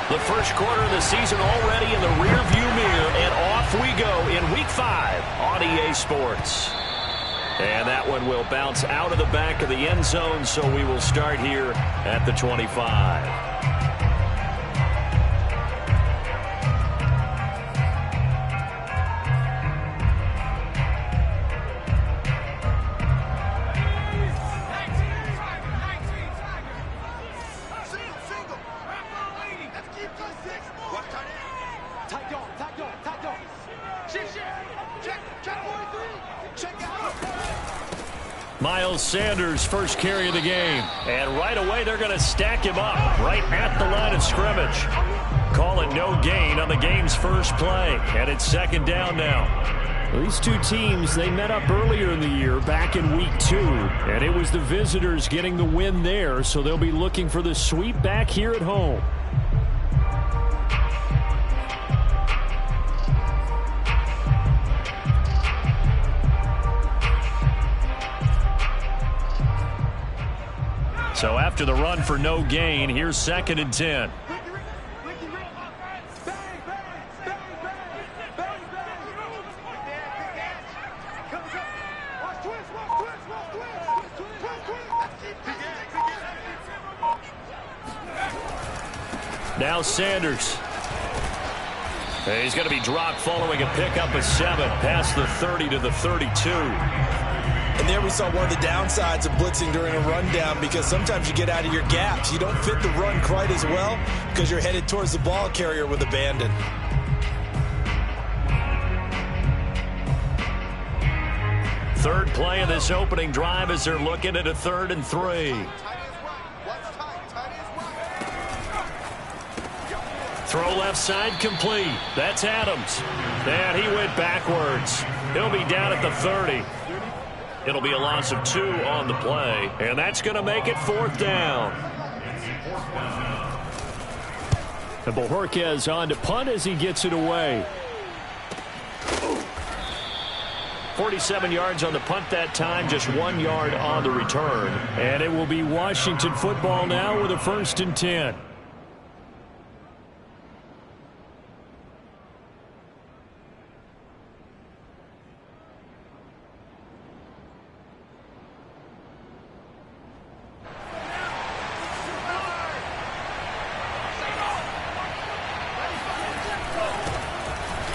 The first quarter of the season already in the rearview mirror, and off we go in Week 5 on EA Sports. And that one will bounce out of the back of the end zone, so we will start here at the 25. Miles Sanders, first carry of the game. And right away, they're going to stack him up right at the line of scrimmage. Calling no gain on the game's first play. And it's second down now. Well, these two teams, they met up earlier in the year, back in Week 2. And it was the visitors getting the win there, so they'll be looking for the sweep back here at home. So after the run for no gain, here's second and 10. Now Sanders. He's going to be dropped following a pickup of 7 past the 30 to the 32. And there we saw one of the downsides of blitzing during a rundown, because sometimes you get out of your gaps. You don't fit the run quite as well because you're headed towards the ball carrier with abandon. Third play of this opening drive as they're looking at a 3rd and 3. Throw left side complete. That's Adams. And he went backwards. He'll be down at the 30. It'll be a loss of 2 on the play, and that's going to make it 4th down. And Bojorquez on to punt as he gets it away. 47 yards on the punt that time, just 1 yard on the return. And it will be Washington football now with a 1st and 10.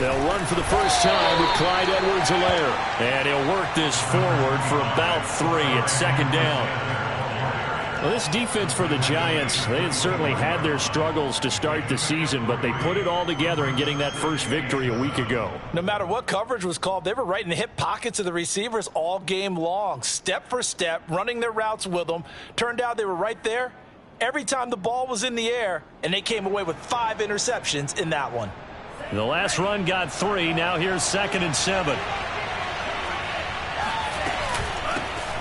They'll run for the first time with Clyde Edwards-Helaire. And he'll work this forward for about 3 at second down. Well, this defense for the Giants, they had certainly had their struggles to start the season, but they put it all together in getting that first victory a week ago. No matter what coverage was called, they were right in the hip pockets of the receivers all game long, step for step, running their routes with them. Turned out they were right there every time the ball was in the air, and they came away with 5 interceptions in that one. The last run got 3. Now here's 2nd and 7.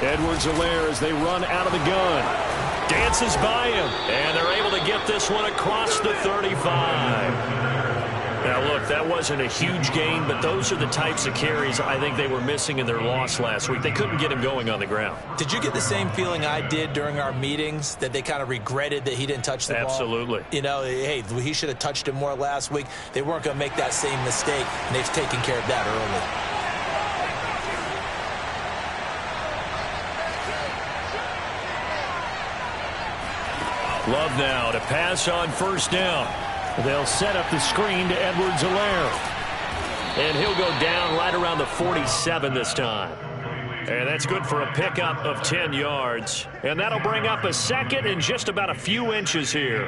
Edwards-Helaire as they run out of the gun. Dances by him, and they're able to get this one across the 35. Now, look, that wasn't a huge gain, but those are the types of carries I think they were missing in their loss last week. They couldn't get him going on the ground. Did you get the same feeling I did during our meetings, that they kind of regretted that he didn't touch the ball? Absolutely. You know, hey, he should have touched it more last week. They weren't going to make that same mistake, and they've taken care of that early. Love now to pass on first down. They'll set up the screen to Edwards-Helaire. And he'll go down right around the 47 this time. And that's good for a pickup of 10 yards. And that'll bring up a 2nd and just about a few inches here.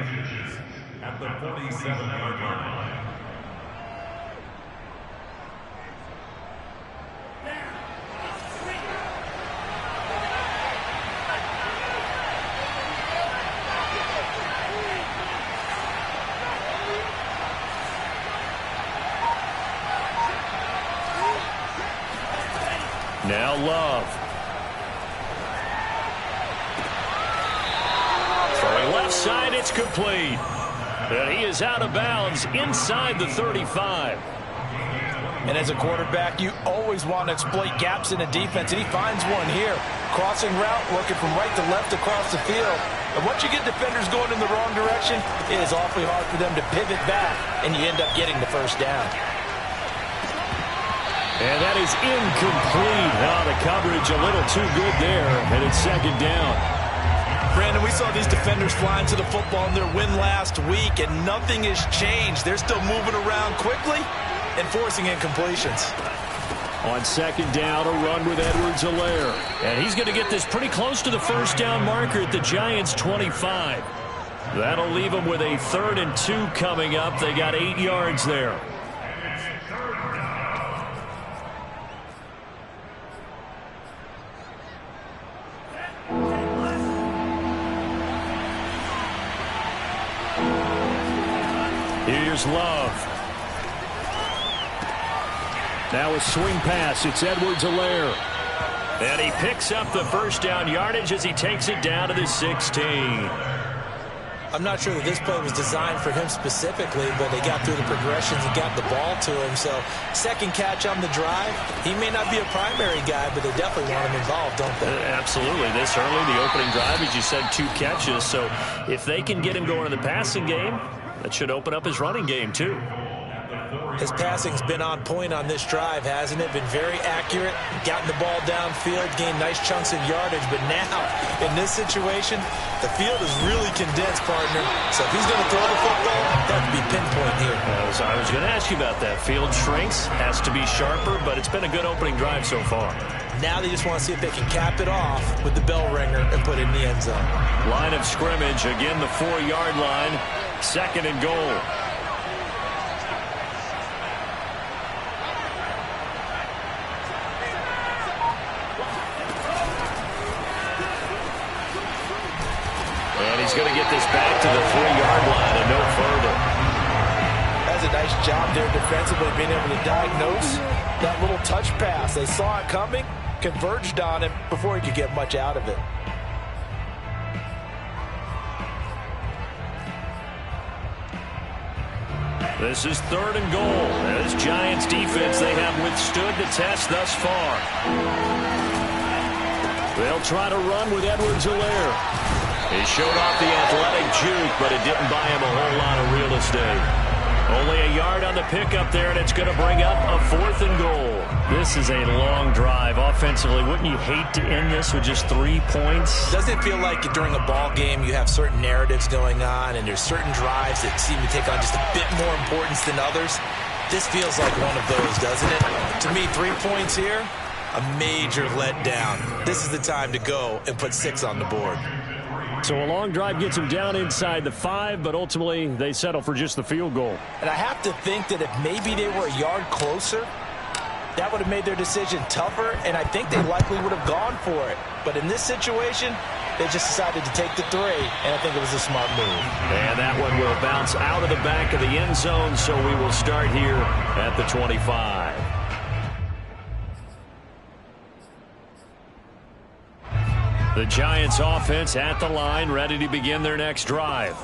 At the 47-yard line. Now Love. Throwing left side, it's complete. And he is out of bounds inside the 35. And as a quarterback, you always want to exploit gaps in the defense, and he finds one here. Crossing route, working from right to left across the field. And once you get defenders going in the wrong direction, it is awfully hard for them to pivot back, and you end up getting the first down. And that is incomplete. Oh, the coverage a little too good there, and it's second down. Brandon, we saw these defenders flying to the football in their win last week, and nothing has changed. They're still moving around quickly and forcing incompletions. On second down, a run with Edwards-Helaire. And he's going to get this pretty close to the first down marker at the Giants' 25. That'll leave them with a 3rd and 2 coming up. They got 8 yards there. Here's Love. Now a swing pass. It's Edwards-Helaire. And he picks up the first down yardage as he takes it down to the 16. I'm not sure that this play was designed for him specifically, but they got through the progressions and got the ball to him. So second catch on the drive. He may not be a primary guy, but they definitely want him involved, don't they? Absolutely. This early, the opening drive, as you said, 2 catches. So if they can get him going in the passing game, that should open up his running game, too. His passing's been on point on this drive, hasn't it? Been very accurate, gotten the ball downfield, gained nice chunks of yardage. But now, in this situation, the field is really condensed, partner. So if he's going to throw the football, that would be pinpoint here. I was going to ask you about that. Field shrinks, has to be sharper, but it's been a good opening drive so far. Now they just want to see if they can cap it off with the bell ringer and put it in the end zone. Line of scrimmage, again the 4-yard line, 2nd and goal. And he's going to get this back to the 3-yard line and no further. That's a nice job there defensively, being able to diagnose that little touch pass. They saw it coming, converged on him before he could get much out of it. This is 3rd and goal. This Giants defense, they have withstood the test thus far. They'll try to run with Edwards-Helaire. He showed off the athletic juke, but it didn't buy him a whole lot of real estate. Only a yard on the pickup there, and it's going to bring up a 4th and goal. This is a long drive offensively. Wouldn't you hate to end this with just 3 points? Doesn't it feel like during a ball game you have certain narratives going on, and there's certain drives that seem to take on just a bit more importance than others? This feels like one of those, doesn't it? To me, 3 points here, a major letdown. This is the time to go and put 6 on the board. So a long drive gets them down inside the 5, but ultimately they settle for just the field goal. And I have to think that if maybe they were a yard closer, that would have made their decision tougher, and I think they likely would have gone for it. But in this situation, they just decided to take the 3, and I think it was a smart move. And that one will bounce out of the back of the end zone, so we will start here at the 25. The Giants offense at the line, ready to begin their next drive.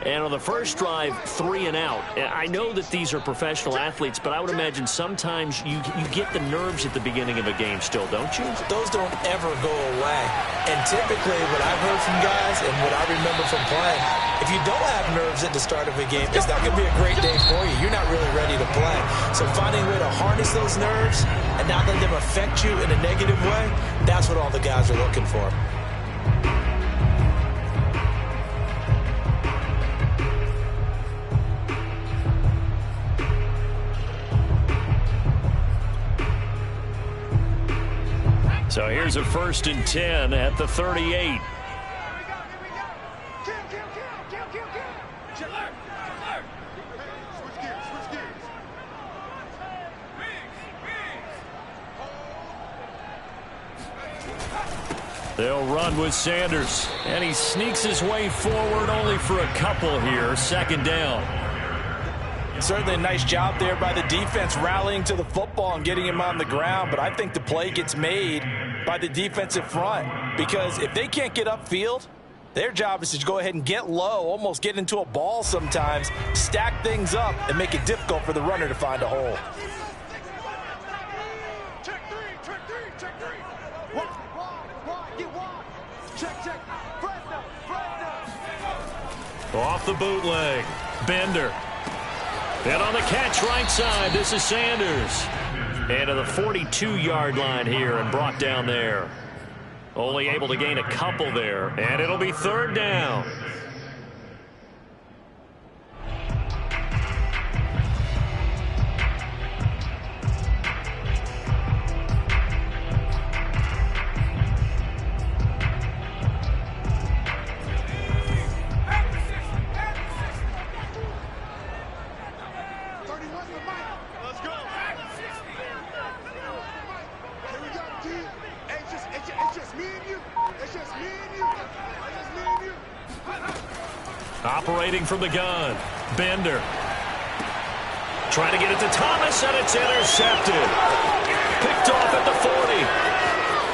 And on the first drive, 3 and out. I know that these are professional athletes, but I would imagine sometimes you get the nerves at the beginning of a game still, don't you? Those don't ever go away. And typically what I've heard from guys and what I remember from playing, if you don't have nerves at the start of a game, it's not going to be a great day for you. You're not really ready to play. So finding a way to harness those nerves and not let them affect you in a negative way, that's what all the guys are looking for. So here's a 1st and 10 at the 38. They'll run with Sanders, and he sneaks his way forward only for a couple here. 2nd down. Certainly a nice job there by the defense rallying to the football and getting him on the ground, but I think the play gets made by the defensive front because if they can't get upfield, their job is to go ahead and get low, almost get into a ball sometimes, stack things up, and make it difficult for the runner to find a hole. Off the bootleg. Bender. And on the catch right side, this is Sanders. And to the 42-yard line here and brought down there. Only able to gain a couple there. And it'll be third down. Operating from the gun. Bender. Trying to get it to Thomas, and it's intercepted. Picked off at the 40.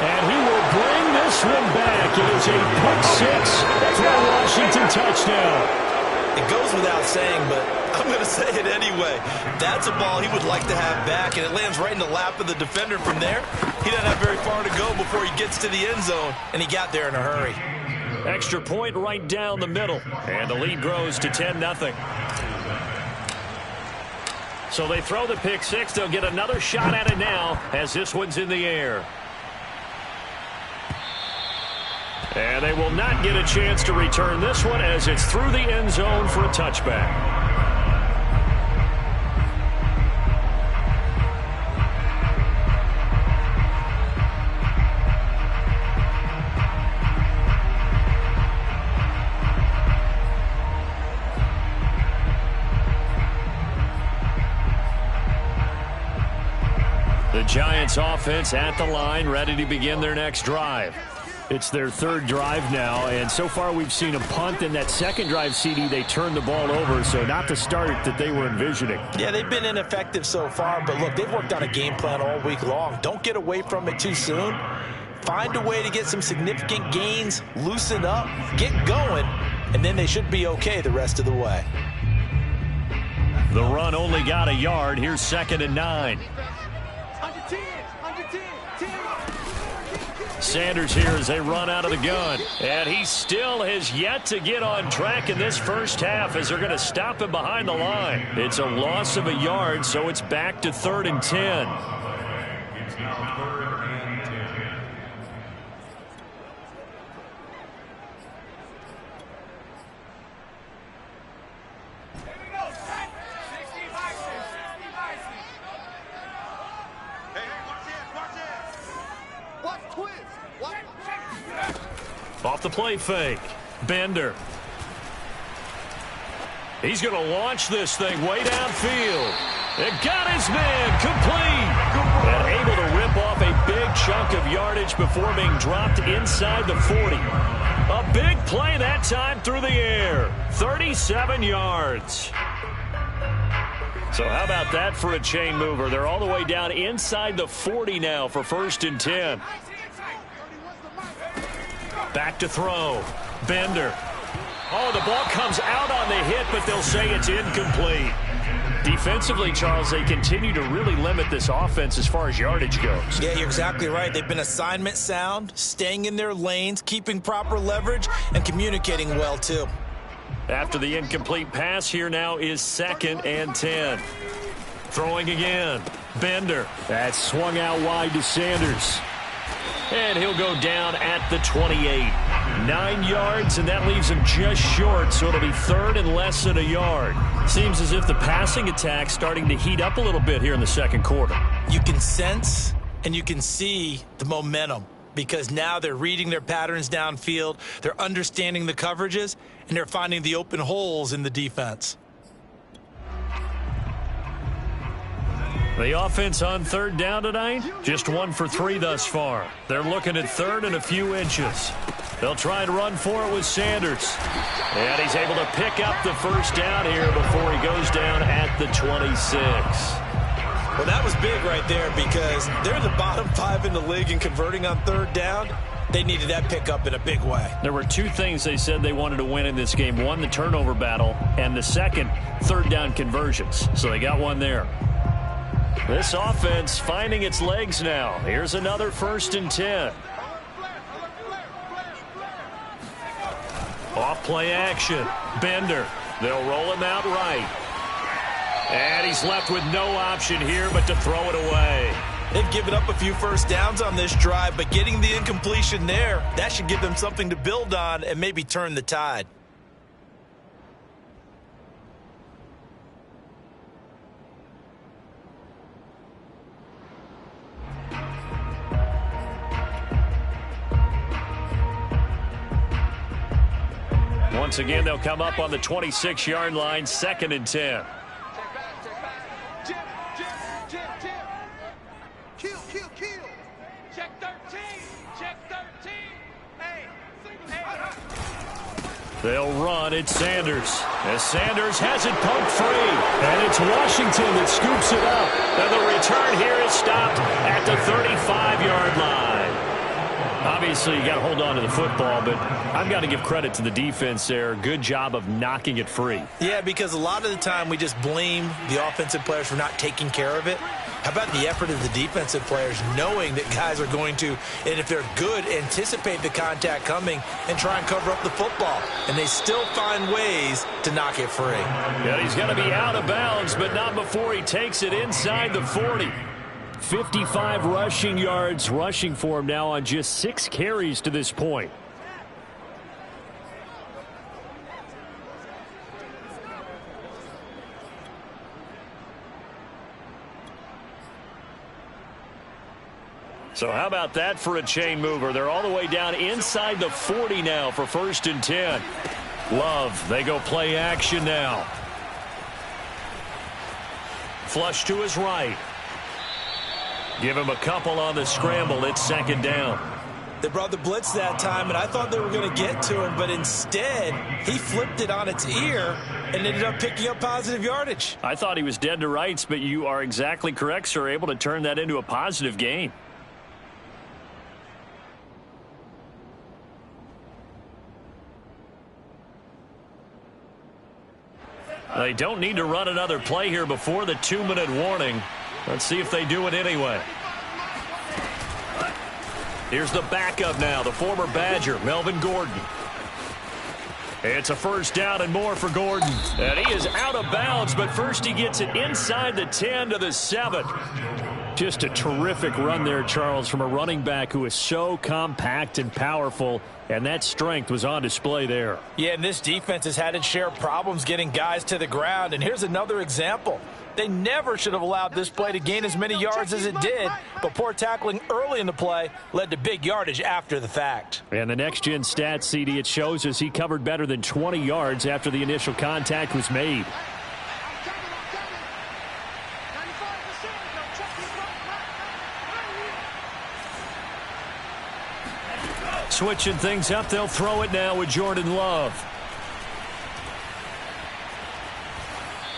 And he will bring this one back. It is a pick six for a Washington touchdown. It goes without saying, but I'm going to say it anyway. That's a ball he would like to have back, and it lands right in the lap of the defender from there. He doesn't have very far to go before he gets to the end zone, and he got there in a hurry. Extra point right down the middle. And the lead grows to 10-0. So they throw the pick six. They'll get another shot at it now as this one's in the air. And they will not get a chance to return this one as it's through the end zone for a touchback. The Giants offense at the line, ready to begin their next drive. It's their third drive now, and so far we've seen a punt. In that second drive, CD, they turned the ball over, so not the start that they were envisioning. Yeah, they've been ineffective so far, but look, they've worked on a game plan all week long. Don't get away from it too soon. Find a way to get some significant gains, loosen up, get going, and then they should be okay the rest of the way. The run only got a yard. Here's 2nd and 9. Sanders here as they run out of the gun. And he still has yet to get on track in this first half as they're going to stop him behind the line. It's a loss of a yard, so it's back to 3rd and 10. Off the play fake. Bender. He's going to launch this thing way downfield. It got his man complete. And able to rip off a big chunk of yardage before being dropped inside the 40. A big play that time through the air. 37 yards. So how about that for a chain mover? They're all the way down inside the 40 now for 1st and 10. Back to throw. Bender. Oh, the ball comes out on the hit, but they'll say it's incomplete. Defensively, Charles, they continue to really limit this offense as far as yardage goes. Yeah, you're exactly right. They've been assignment sound, staying in their lanes, keeping proper leverage, and communicating well, too. After the incomplete pass, here now is 2nd and 10. Throwing again. Bender. That swung out wide to Sanders. And he'll go down at the 28. 9 yards, and that leaves him just short, so it'll be 3rd and less than a yard. Seems as if the passing attack's starting to heat up a little bit here in the second quarter. You can sense and you can see the momentum because now they're reading their patterns downfield, they're understanding the coverages, and they're finding the open holes in the defense. The offense on 3rd down tonight, just 1 for 3 thus far. They're looking at 3rd and a few inches. They'll try and run for it with Sanders. And he's able to pick up the 1st down here before he goes down at the 26. Well, that was big right there because they're the bottom 5 in the league in converting on 3rd down. They needed that pickup in a big way. There were 2 things they said they wanted to win in this game. 1, the turnover battle, and the second, 3rd down conversions. So they got 1 there. This offense finding its legs now. Here's another 1st and 10. Off play action. Bender. They'll roll him out right. And he's left with no option here but to throw it away. They've given up a few first downs on this drive, but getting the incompletion there, that should give them something to build on and maybe turn the tide. Once again, they'll come up on the 26-yard line, 2nd and 10. Check 13. Check 13. Hey. They'll run. It's Sanders. As Sanders has it poked free. And it's Washington that scoops it up. And the return here is stopped at the 35-yard line. Obviously, you got to hold on to the football, but I've got to give credit to the defense there. Good job of knocking it free. Yeah, because a lot of the time we just blame the offensive players for not taking care of it. How about the effort of the defensive players knowing that guys are going to, and if they're good, anticipate the contact coming and try and cover up the football. And they still find ways to knock it free. Yeah, he's going to be out of bounds, but not before he takes it inside the 40. 55 rushing yards rushing for him now on just 6 carries to this point. So how about that for a chain mover? They're all the way down inside the 40 now for 1st and 10. Love, they go play action now. Flush to his right. Give him a couple on the scramble. It's 2nd down. They brought the blitz that time, and I thought they were going to get to him, but instead he flipped it on its ear and ended up picking up positive yardage. I thought he was dead to rights, but you are exactly correct, sir. Able to turn that into a positive gain. They don't need to run another play here before the 2-minute warning. Let's see if they do it anyway. Here's the backup now, the former Badger, Melvin Gordon. It's a 1st down and more for Gordon. And he is out of bounds, but first he gets it inside the 10 to the 7. Just a terrific run there, Charles, from a running back who is so compact and powerful, and that strength was on display there. Yeah, and this defense has had its share of problems getting guys to the ground, and here's another example. They never should have allowed this play to gain as many yards as it did, but poor tackling early in the play led to big yardage after the fact. And the next-gen stats, CD, it shows us he covered better than 20 yards after the initial contact was made. Switching things up, they'll throw it now with Jordan Love.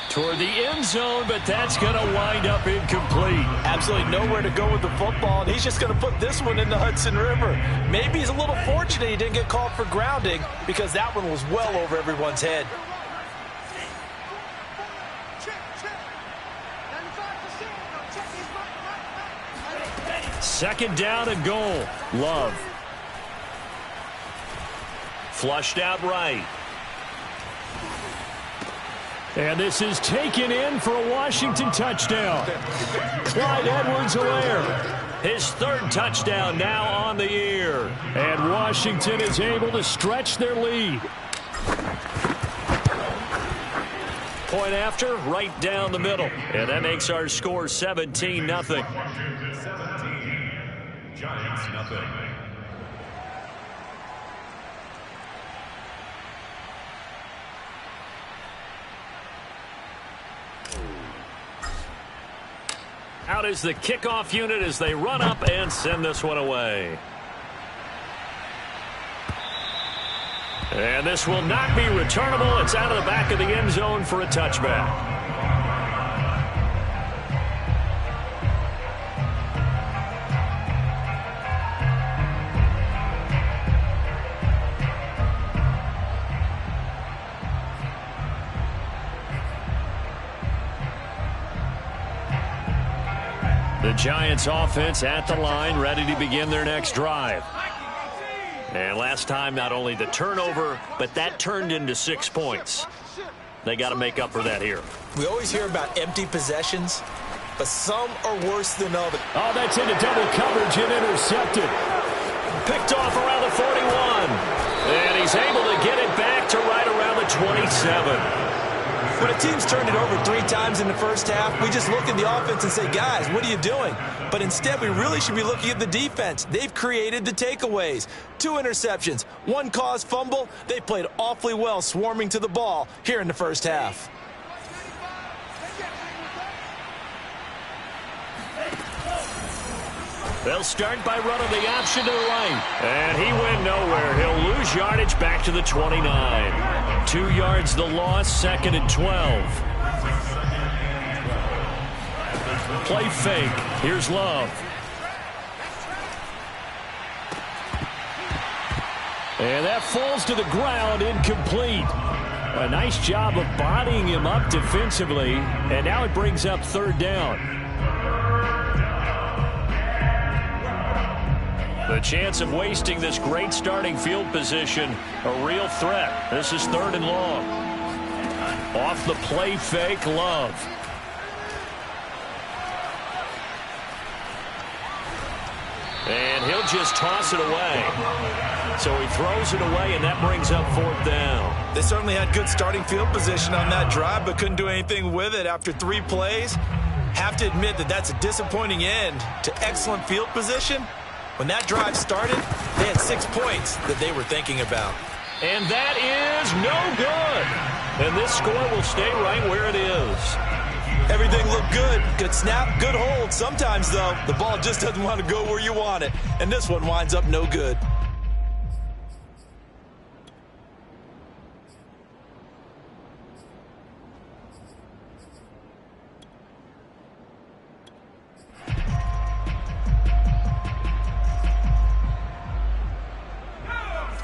Toward the end zone, but that's going to wind up incomplete. Absolutely nowhere to go with the football, and he's just going to put this one in the Hudson River. Maybe he's a little fortunate he didn't get called for grounding because that one was well over everyone's head. Second down and goal. Love. Flushed out right. And this is taken in for a Washington touchdown. Clyde Edwards-Helaire, his 3rd touchdown now on the year. And Washington is able to stretch their lead. Point after, right down the middle. And that makes our score 17-0. 17, Giants nothing. Out is the kickoff unit as they run up and send this one away. And this will not be returnable. It's out of the back of the end zone for a touchback. The Giants offense at the line, ready to begin their next drive. And last time, not only the turnover, but that turned into 6 points. They got to make up for that here. We always hear about empty possessions, but some are worse than others. Oh, that's into double coverage and intercepted. Picked off around the 41. And he's able to get it back to right around the 27. When a team's turned it over 3 times in the first half, we just look at the offense and say, guys, what are you doing? But instead, we really should be looking at the defense. They've created the takeaways. 2 interceptions, 1 caused fumble. They played awfully well swarming to the ball here in the first half. They'll start by running the option to the right. And he went nowhere. He'll lose yardage back to the 29. 2 yards the loss, 2nd and 12. Play fake. Here's Love. And that falls to the ground, incomplete. A nice job of bodying him up defensively. And now it brings up 3rd down. The chance of wasting this great starting field position, a real threat. This is 3rd and long. Off the play fake, Love. And he'll just toss it away. So he throws it away, and that brings up 4th down. They certainly had good starting field position on that drive, but couldn't do anything with it after 3 plays. Have to admit that that's a disappointing end to excellent field position. When that drive started, they had 6 points that they were thinking about. And that is no good. And this score will stay right where it is. Everything looked good. Good snap, good hold. Sometimes, though, the ball just doesn't want to go where you want it. And this one winds up no good.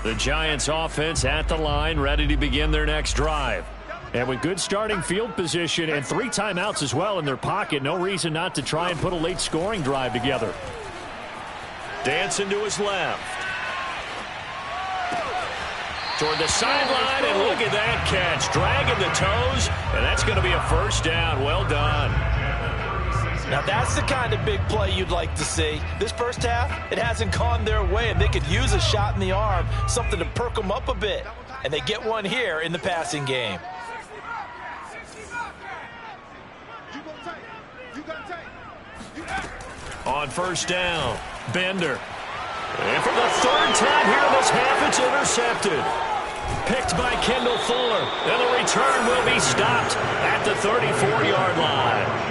The Giants offense at the line, ready to begin their next drive. And with good starting field position and 3 timeouts as well in their pocket, no reason not to try and put a late scoring drive together. Dancing to his left. Toward the sideline, and look at that catch. Dragging the toes, and that's going to be a 1st down. Well done. Now, that's the kind of big play you'd like to see. This first half, it hasn't gone their way, and they could use a shot in the arm, something to perk them up a bit. And they get one here in the passing game. On 1st down, Bender. And for the 3rd time here in this half, it's intercepted. Picked by Kendall Fuller. And the return will be stopped at the 34-yard line.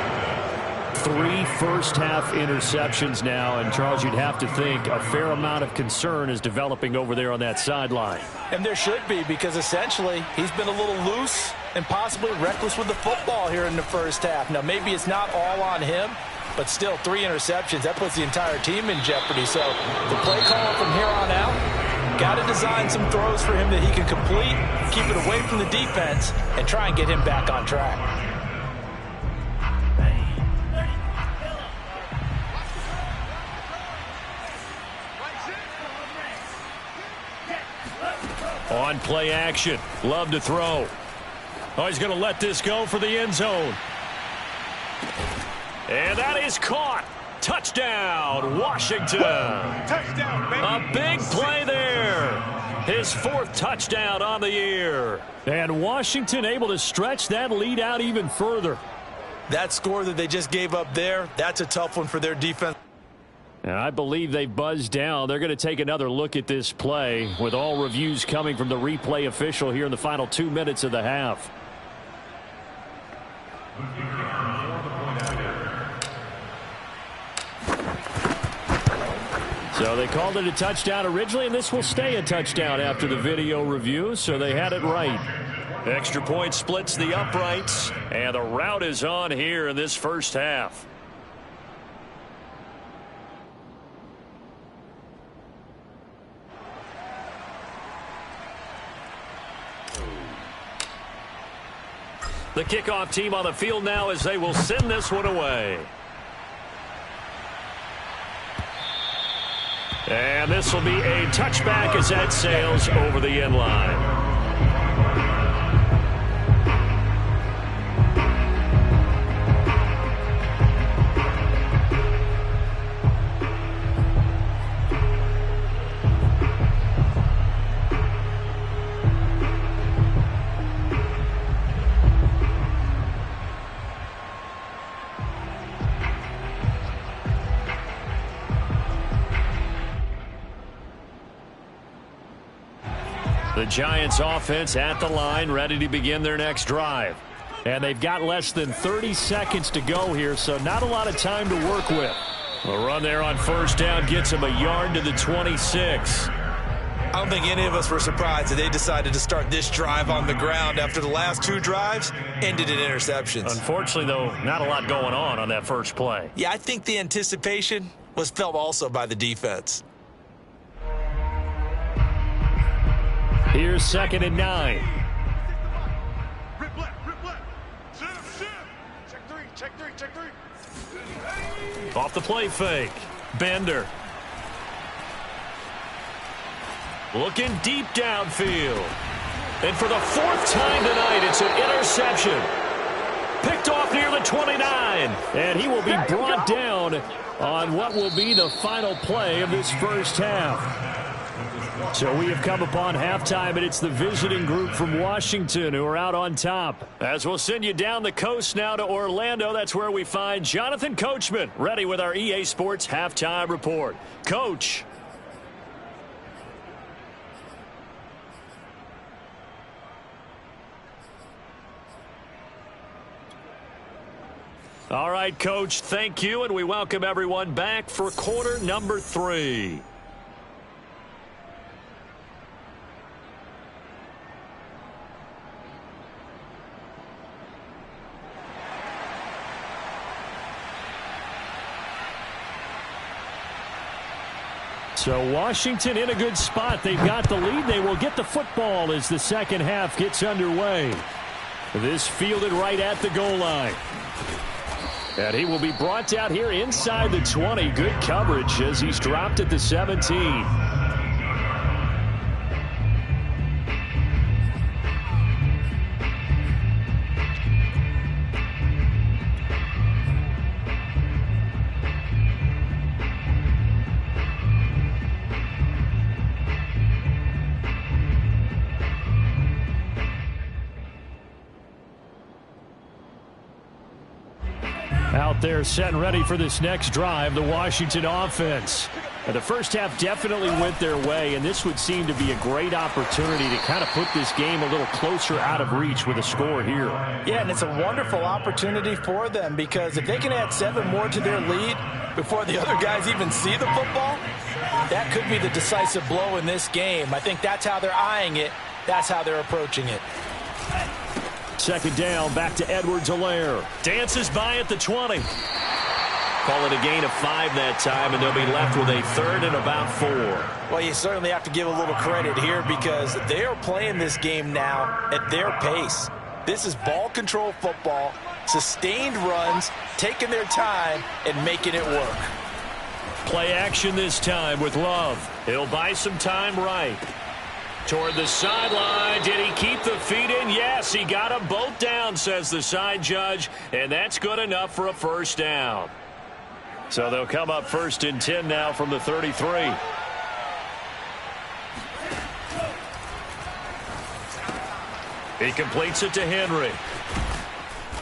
3 first-half interceptions now, and Charles, you'd have to think a fair amount of concern is developing over there on that sideline. And there should be, because essentially he's been a little loose and possibly reckless with the football here in the first half. Now, maybe it's not all on him, but still 3 interceptions. That puts the entire team in jeopardy. So the play call from here on out, got to design some throws for him that he can complete, keep it away from the defense, and try and get him back on track. On play action. Love to throw. Oh, he's going to let this go for the end zone. And that is caught. Touchdown, Washington. Touchdown, baby. A big play there. His 4th touchdown on the year. And Washington able to stretch that lead out even further. That score that they just gave up there, that's a tough one for their defense. And I believe they've buzzed down. They're going to take another look at this play with all reviews coming from the replay official here in the final 2 minutes of the half. So they called it a touchdown originally, and this will stay a touchdown after the video review, so they had it right. Extra point splits the uprights, and the route is on here in this first half. The kickoff team on the field now as they will send this one away. And this will be a touchback as that sails over the end line. The Giants offense at the line, ready to begin their next drive. And they've got less than 30 seconds to go here, so not a lot of time to work with. A run there on first down gets them a yard to the 26. I don't think any of us were surprised that they decided to start this drive on the ground after the last two drives ended in interceptions. Unfortunately, though, not a lot going on that first play. Yeah, I think the anticipation was felt also by the defense. Here's 2nd and 9. Rip left. Check three. Off the play fake. Bender. Looking deep downfield. And for the 4th time tonight, it's an interception. Picked off near the 29. And he will be brought down on what will be the final play of this first half. So we have come upon halftime, and it's the visiting group from Washington who are out on top. As we'll send you down the coast now to Orlando, that's where we find Jonathan Coachman, ready with our EA Sports halftime report. Coach. All right, Coach, thank you, and we welcome everyone back for quarter number 3. So Washington in a good spot. They've got the lead. They will get the football as the second half gets underway. This fielded right at the goal line. And he will be brought out here inside the 20. Good coverage as he's dropped at the 17. Out there set and ready for this next drive, the Washington offense. And the first half definitely went their way, and this would seem to be a great opportunity to kind of put this game a little closer out of reach with a score here. Yeah, and it's a wonderful opportunity for them because if they can add 7 more to their lead before the other guys even see the football, that could be the decisive blow in this game. I think that's how they're eyeing it. That's how they're approaching it. 2nd down, back to Edwards-Helaire. Dances by at the 20. Call it a gain of 5 that time, and they'll be left with a 3rd and about 4. Well, you certainly have to give a little credit here because they are playing this game now at their pace. This is ball control football, sustained runs, taking their time, and making it work. Play action this time with Love. He'll buy some time right. Toward the sideline. Did he keep the feet in? Yes, he got them both down, says the side judge, and that's good enough for a first down. So they'll come up 1st and 10 now from the 33. He completes it to Henry.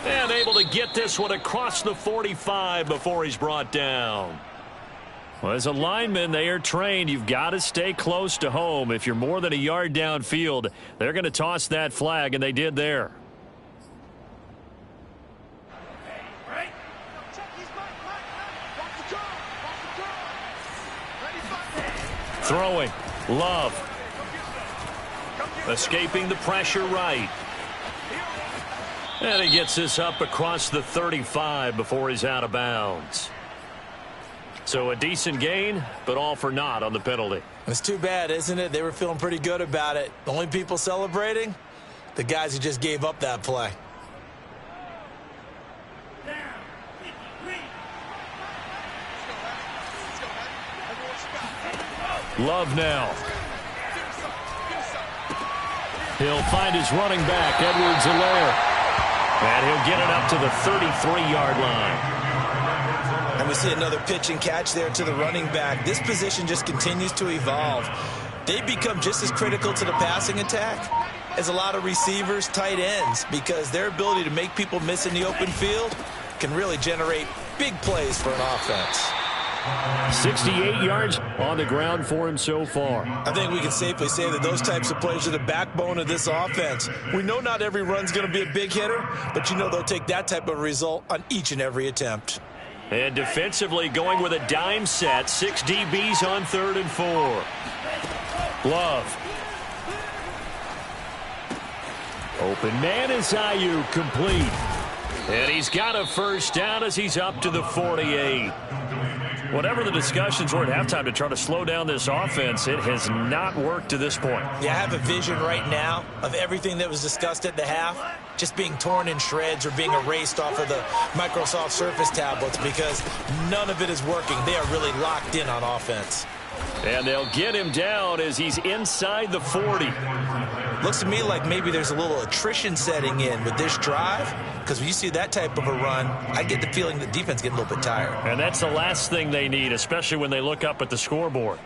And able to get this one across the 45 before he's brought down. Well, as a lineman, they are trained. You've got to stay close to home. If you're more than a yard downfield, they're going to toss that flag, and they did there. Throwing. Love. Escaping the pressure right. And he gets this up across the 35 before he's out of bounds. So a decent gain, but all for naught on the penalty. It's too bad, isn't it? They were feeling pretty good about it. The only people celebrating, the guys who just gave up that play. Love now. He'll find his running back, Edwards-Helaire. And he'll get it up to the 33-yard line. And we see another pitch and catch there to the running back. This position just continues to evolve. They become just as critical to the passing attack as a lot of receivers, tight ends, because their ability to make people miss in the open field can really generate big plays for an offense. 68 yards on the ground for him so far. I think we can safely say that those types of plays are the backbone of this offense. We know not every run's going to be a big hitter, but you know they'll take that type of result on each and every attempt. And defensively going with a dime set. 6 DBs on 3rd and 4. Love. Open man is Ayuk, complete. And he's got a first down as he's up to the 48. Whatever the discussions were at halftime to try to slow down this offense, it has not worked to this point. Yeah, I have a vision right now of everything that was discussed at the half just being torn in shreds or being erased off of the Microsoft Surface tablets because none of it is working. They are really locked in on offense. And they'll get him down as he's inside the 40. Looks to me like maybe there's a little attrition setting in with this drive, because when you see that type of a run, I get the feeling the defense getting a little bit tired. And that's the last thing they need, especially when they look up at the scoreboard.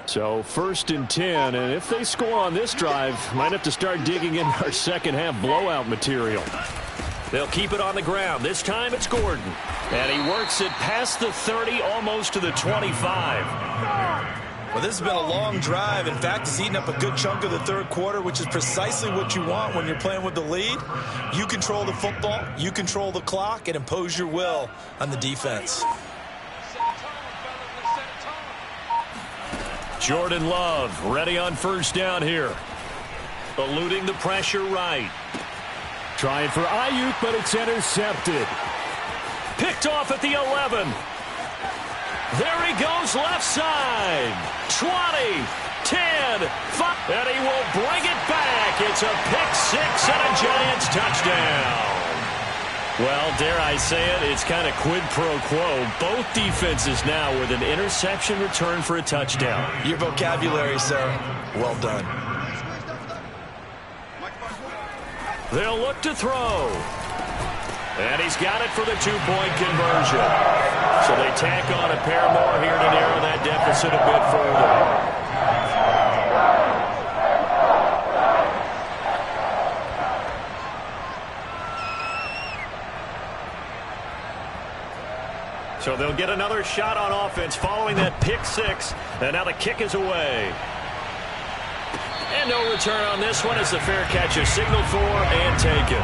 So 1st and 10, and if they score on this drive, might have to start digging in our second half blowout material. They'll keep it on the ground. This time it's Gordon. And he works it past the 30, almost to the 25. Well, this has been a long drive. In fact, it's eaten up a good chunk of the 3rd quarter, which is precisely what you want when you're playing with the lead. You control the football, you control the clock, and impose your will on the defense. Jordan Love ready on 1st down here. Eluding the pressure right. Trying for Ayuk, but it's intercepted. Picked off at the 11. There he goes left side. 20, 10, 5. And he will bring it back. It's a pick 6 and a Giants touchdown. Well, dare I say it, it's kind of quid pro quo. Both defenses now with an interception return for a touchdown. Your vocabulary, sir. Well done. They'll look to throw. And he's got it for the 2-point conversion. So they tack on a pair more here to narrow that deficit a bit further. So they'll get another shot on offense following that pick 6. And now the kick is away. And no return on this one as the fair catch is signaled for and taken.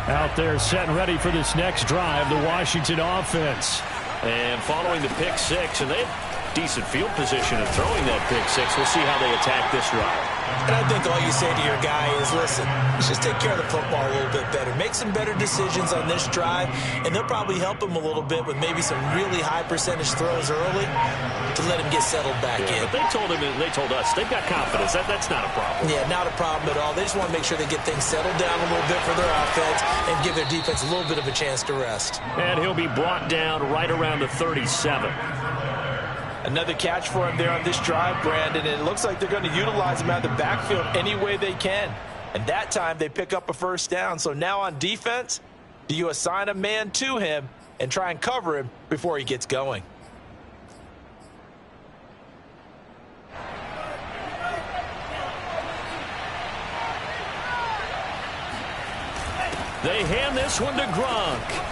Out there set and ready for this next drive, the Washington offense. And following the pick 6, and they have decent field position of throwing that pick 6. We'll see how they attack this drive. And I think all you say to your guy is, listen, let's just take care of the football a little bit better. Make some better decisions on this drive, and they'll probably help him a little bit with maybe some really high percentage throws early to let him get settled back in. But they told him, and they told us, they've got confidence. That's not a problem. Yeah, not a problem at all. They just want to make sure they get things settled down a little bit for their offense and give their defense a little bit of a chance to rest. And he'll be brought down right around the 37. Another catch for him there on this drive, Brandon, and it looks like they're going to utilize him out of the backfield any way they can. And that time they pick up a first down. So now on defense, do you assign a man to him and try and cover him before he gets going? They hand this one to Gronk.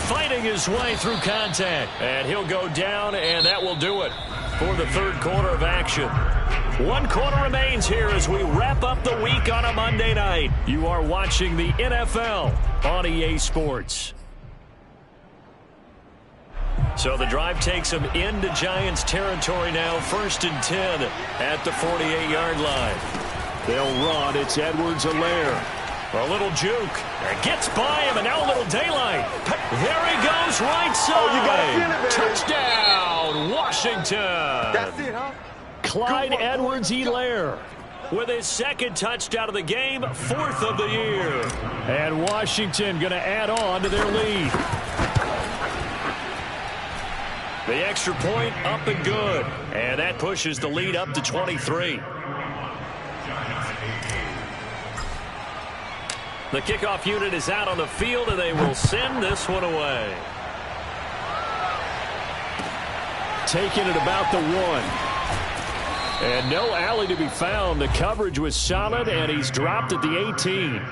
Fighting his way through contact. And he'll go down, and that will do it for the 3rd quarter of action. 1 quarter remains here as we wrap up the week on a Monday night. You are watching the NFL on EA Sports. So the drive takes them into Giants territory now. 1st and 10 at the 48-yard line. They'll run. It's Edwards-Helaire. A little juke. Gets by him, and now a little daylight. There he goes, right side. Oh, you got to feel it, man. Touchdown, Washington. That's it, huh? Clyde Edwards-Helaire with his second touchdown of the game, 4th of the year. And Washington going to add on to their lead. The extra point up and good. And that pushes the lead up to 23. The kickoff unit is out on the field, and they will send this one away. Taking it about the 1. And no alley to be found. The coverage was solid, and he's dropped at the 18.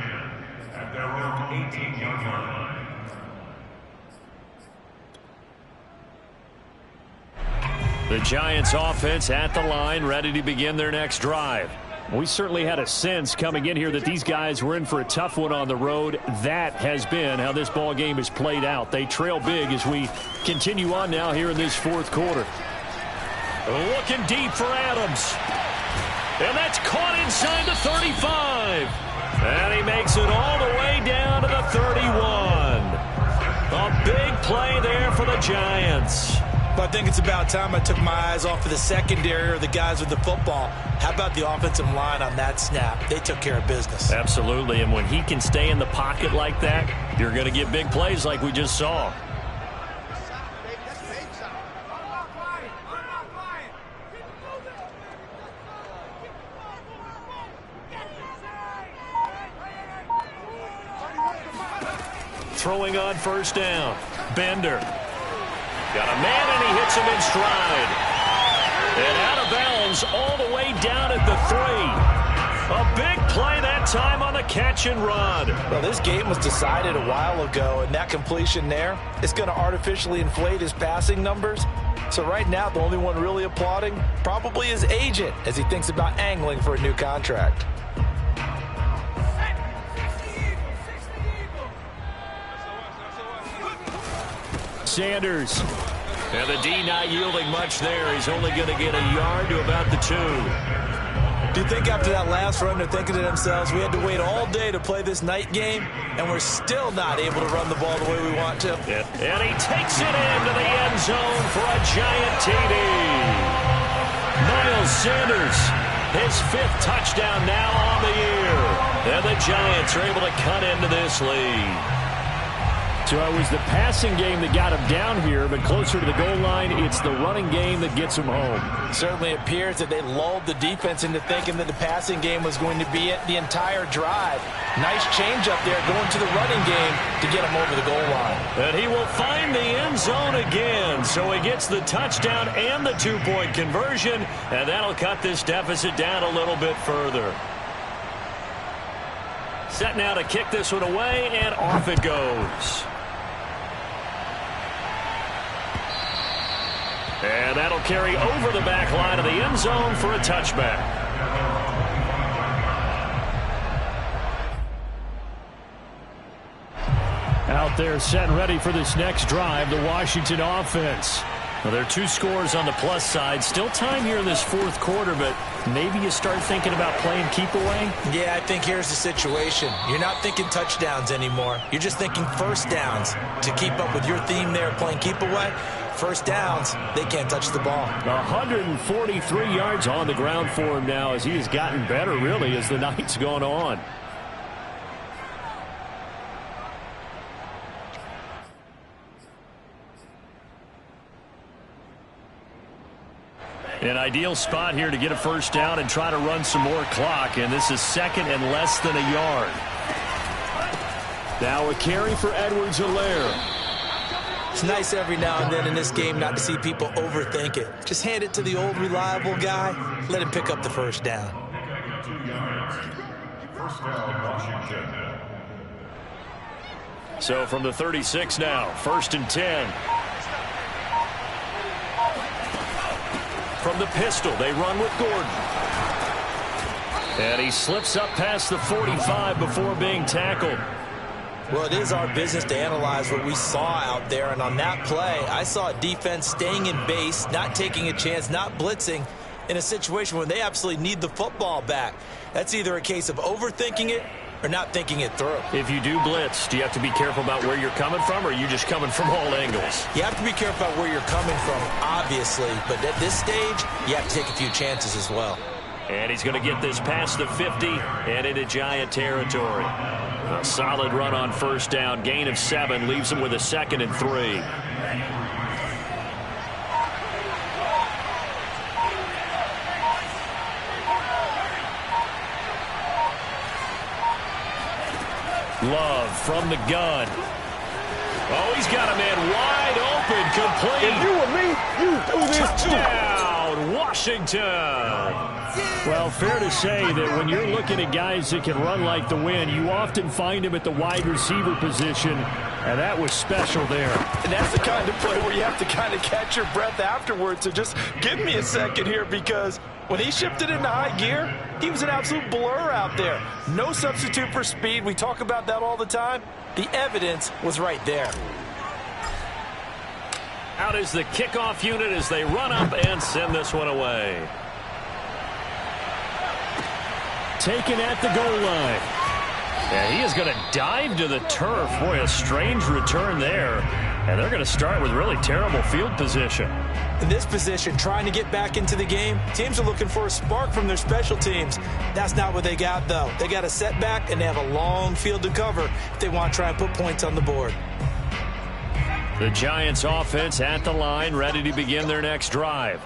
The Giants offense at the line, ready to begin their next drive. We certainly had a sense coming in here that these guys were in for a tough one on the road. That has been how this ball game has played out. They trail big as we continue on now here in this 4th quarter. Looking deep for Adams. And that's caught inside the 35. And he makes it all the way down to the 31. A big play there for the Giants. But I think it's about time I took my eyes off of the secondary or the guys with the football. How about the offensive line on that snap? They took care of business. Absolutely, and when he can stay in the pocket like that, you're going to get big plays like we just saw. Throwing on first down. Bender. Got a man, and he hits him in stride. And out of bounds all the way down at the 3. A big play that time on the catch and run. Well, this game was decided a while ago, and that completion there is going to artificially inflate his passing numbers. So right now, the only one really applauding probably his agent as he thinks about angling for a new contract. Sanders. And the D not yielding much there. He's only going to get a yard to about the 2. Do you think after that last run they're thinking to themselves, we had to wait all day to play this night game, and we're still not able to run the ball the way we want to? Yeah. And he takes it into the end zone for a giant TD. Miles Sanders, his 5th touchdown now on the year. And the Giants are able to cut into this lead. So it was the passing game that got him down here, but closer to the goal line, it's the running game that gets him home. Certainly appears that they lulled the defense into thinking that the passing game was going to be it the entire drive. Nice change up there going to the running game to get him over the goal line. And he will find the end zone again. So he gets the touchdown and the 2-point conversion, and that'll cut this deficit down a little bit further. Set now to kick this one away, and off it goes. And that'll carry over the back line of the end zone for a touchback. Out there set and ready for this next drive, the Washington offense. Well, there are 2 scores on the plus side. Still time here in this 4th quarter, but maybe you start thinking about playing keep away? Yeah, I think here's the situation. You're not thinking touchdowns anymore. You're just thinking first downs. To keep up with your theme there, playing keep away, first downs, they can't touch the ball. 143 yards on the ground for him now as he has gotten better, really, as the night's gone on. An ideal spot here to get a first down and try to run some more clock, and this is 2nd and less than a yard. Now a carry for Edwards-Helaire. It's nice every now and then in this game not to see people overthink it. Just hand it to the old reliable guy. Let him pick up the first down. So from the 36 now, 1st and 10. From the pistol, they run with Gordon. And he slips up past the 45 before being tackled. Well, it is our business to analyze what we saw out there. And on that play, I saw a defense staying in base, not taking a chance, not blitzing in a situation where they absolutely need the football back. That's either a case of overthinking it or not thinking it through. If you do blitz, do you have to be careful about where you're coming from, or are you just coming from all angles? You have to be careful about where you're coming from, obviously, but at this stage, you have to take a few chances as well. And he's going to get this past the 50 and into Giant territory. A solid run on first down. Gain of 7 leaves him with a 2nd and 3. Love from the gun. Oh, he's got a man wide open, complete. If you were me, you do this too. Touchdown, Washington. Well, fair to say that when you're looking at guys that can run like the wind, you often find him at the wide receiver position, and that was special there. And that's the kind of play where you have to kind of catch your breath afterwards. So just give me a second here, because when he shifted into high gear, he was an absolute blur out there. No substitute for speed. We talk about that all the time. The evidence was right there. Out is the kickoff unit as they run up and send this one away. Taken at the goal line. Yeah, he is going to dive to the turf. Boy, a strange return there. And they're going to start with really terrible field position. In this position, trying to get back into the game, teams are looking for a spark from their special teams. That's not what they got, though. They got a setback, and they have a long field to cover if they want to try and put points on the board. The Giants offense at the line, ready to begin their next drive.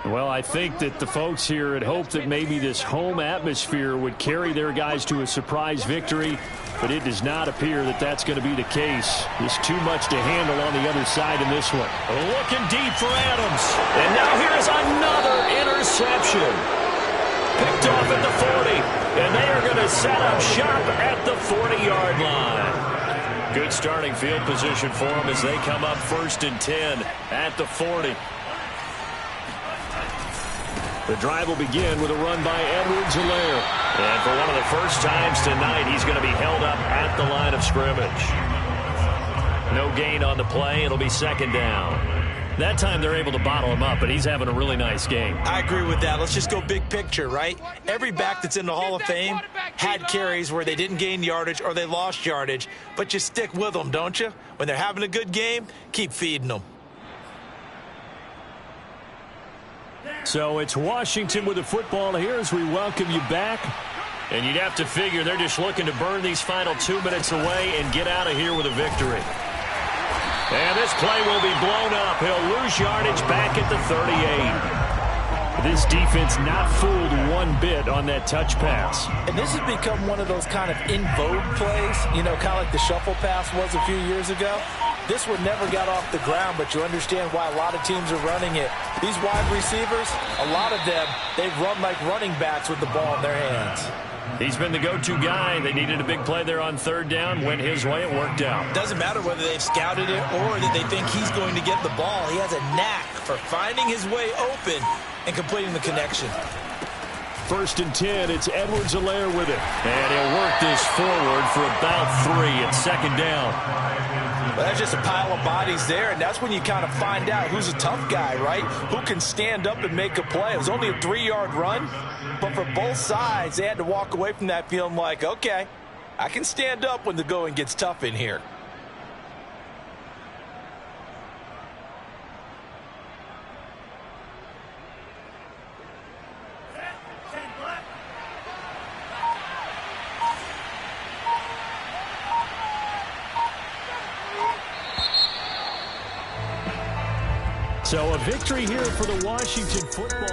Well, I think that the folks here had hoped that maybe this home atmosphere would carry their guys to a surprise victory, but it does not appear that that's going to be the case. There's too much to handle on the other side in this one. Looking deep for Adams. And now here's another interception. Picked off at the 40. And they are going to set up shop at the 40-yard line. Good starting field position for them as they come up 1st and 10 at the 40. The drive will begin with a run by Edwards-Helaire. And for one of the first times tonight, he's going to be held up at the line of scrimmage. No gain on the play. It'll be 2nd down. That time they're able to bottle him up, but he's having a really nice game. I agree with that. Let's just go big picture, right? Every back that's in the Hall of Fame had carries where they didn't gain yardage or they lost yardage, but you stick with them, don't you? When they're having a good game, keep feeding them. So it's Washington with the football here as we welcome you back. And you'd have to figure they're just looking to burn these final 2 minutes away and get out of here with a victory. And this play will be blown up. He'll lose yardage back at the 38. This defense not fooled one bit on that touch pass. And this has become one of those kind of in vogue plays, you know, kind of like the shuffle pass was a few years ago. This one never got off the ground, but you understand why a lot of teams are running it. These wide receivers, a lot of them, they've run like running backs with the ball in their hands. He's been the go-to guy. They needed a big play there on 3rd down. Went his way. It worked out. Doesn't matter whether they've scouted it or that they think he's going to get the ball. He has a knack for finding his way open and completing the connection. 1st and 10. It's Edwards-Helaire with it. And he'll work this forward for about 3 at 2nd down. Well, that's just a pile of bodies there, and that's when you kind of find out who's a tough guy, right? Who can stand up and make a play. It was only a 3-yard run, but for both sides, they had to walk away from that feeling like, okay, I can stand up when the going gets tough in here. So a victory here for the Washington football